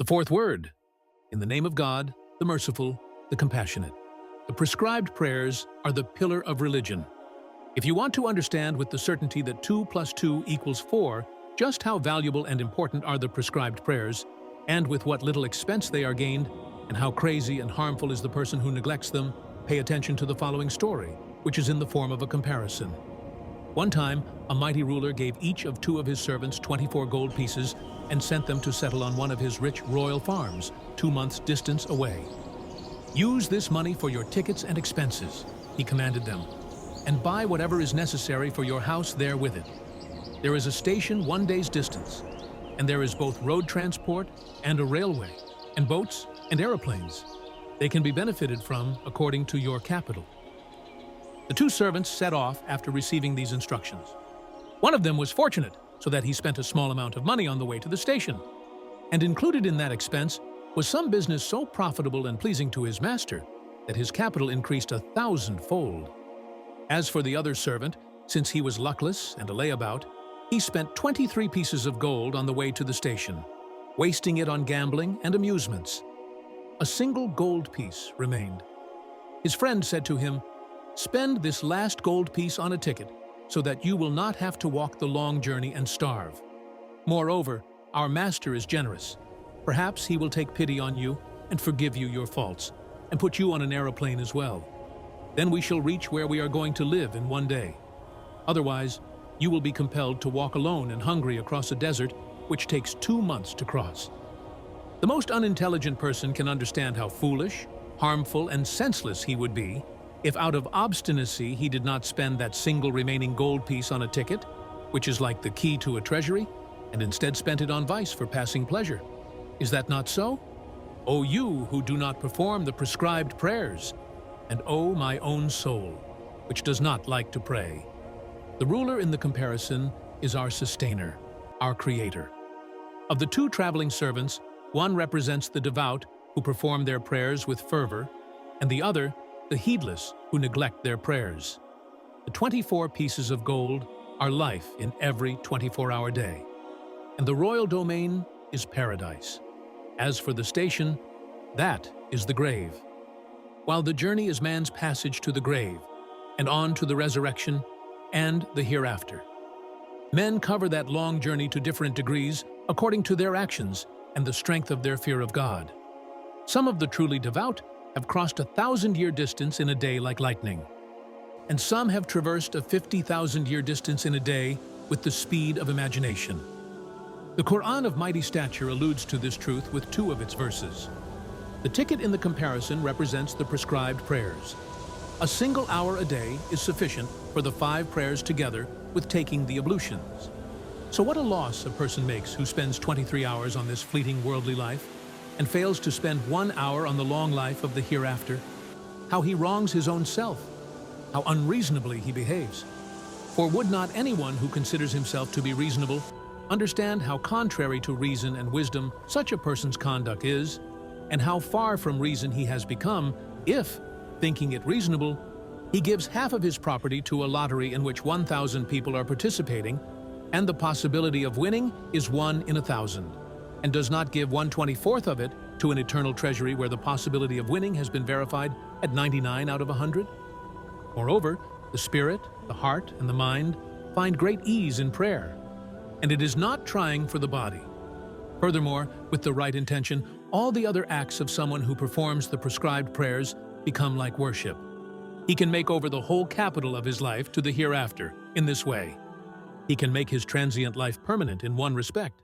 fourth word, in the name of God, the merciful, the compassionate. The prescribed prayers are the pillar of religion. If you want to understand with the certainty that 2 + 2 = 4, just how valuable and important are the prescribed prayers, and with what little expense they are gained, and how crazy and harmful is the person who neglects them, pay attention to the following story, which is in the form of a comparison. One time, a mighty ruler gave each of 2 of his servants 24 gold pieces and sent them to settle on one of his rich royal farms, 2 months' distance away. "Use this money for your tickets and expenses," he commanded them, "and buy whatever is necessary for your house there with it. There is a station 1 day's distance, and there is both road transport and a railway, and boats and aeroplanes. They can be benefited from according to your capital." The 2 servants set off after receiving these instructions. One of them was fortunate, so that he spent a small amount of money on the way to the station. And included in that expense was some business so profitable and pleasing to his master that his capital increased 1,000-fold. As for the other servant, since he was luckless and a layabout, he spent 23 pieces of gold on the way to the station, wasting it on gambling and amusements. A single gold piece remained. His friend said to him, "Spend this last gold piece on a ticket, so that you will not have to walk the long journey and starve. Moreover, our master is generous. Perhaps he will take pity on you and forgive you your faults, and put you on an aeroplane as well. Then we shall reach where we are going to live in 1 day. Otherwise, you will be compelled to walk alone and hungry across a desert which takes 2 months to cross." The most unintelligent person can understand how foolish, harmful, and senseless he would be if out of obstinacy he did not spend that single remaining gold piece on a ticket, which is like the key to a treasury, and instead spent it on vice for passing pleasure. Is that not so? O you who do not perform the prescribed prayers, and O my own soul, which does not like to pray. The ruler in the comparison is our sustainer, our creator. Of the 2 traveling servants, one represents the devout who perform their prayers with fervor, and the other, the heedless who neglect their prayers. The 24 pieces of gold are life in every 24-hour day, and the royal domain is paradise. As for the station, that is the grave. While the journey is man's passage to the grave, and on to the resurrection and the hereafter. Men cover that long journey to different degrees according to their actions and the strength of their fear of God. Some of the truly devout have crossed 1,000-year distance in a day like lightning, and some have traversed a 50,000-year distance in a day with the speed of imagination. The Quran of mighty stature alludes to this truth with 2 of its verses. The ticket in the comparison represents the prescribed prayers. A single hour a day is sufficient for the 5 prayers together with taking the ablutions. So what a loss a person makes who spends 23 hours on this fleeting worldly life and fails to spend 1 hour on the long life of the hereafter. How he wrongs his own self, how unreasonably he behaves. For would not anyone who considers himself to be reasonable understand how contrary to reason and wisdom such a person's conduct is, and how far from reason he has become if, thinking it reasonable, he gives half of his property to a lottery in which 1,000 people are participating, and the possibility of winning is 1 in 1,000, and does not give 1/24 of it to an eternal treasury where the possibility of winning has been verified at 99 out of 100? Moreover, the spirit, the heart, and the mind find great ease in prayer, and it is not trying for the body. Furthermore, with the right intention, all the other acts of someone who performs the prescribed prayers become like worship. He can make over the whole capital of his life to the hereafter in this way. He can make his transient life permanent in one respect.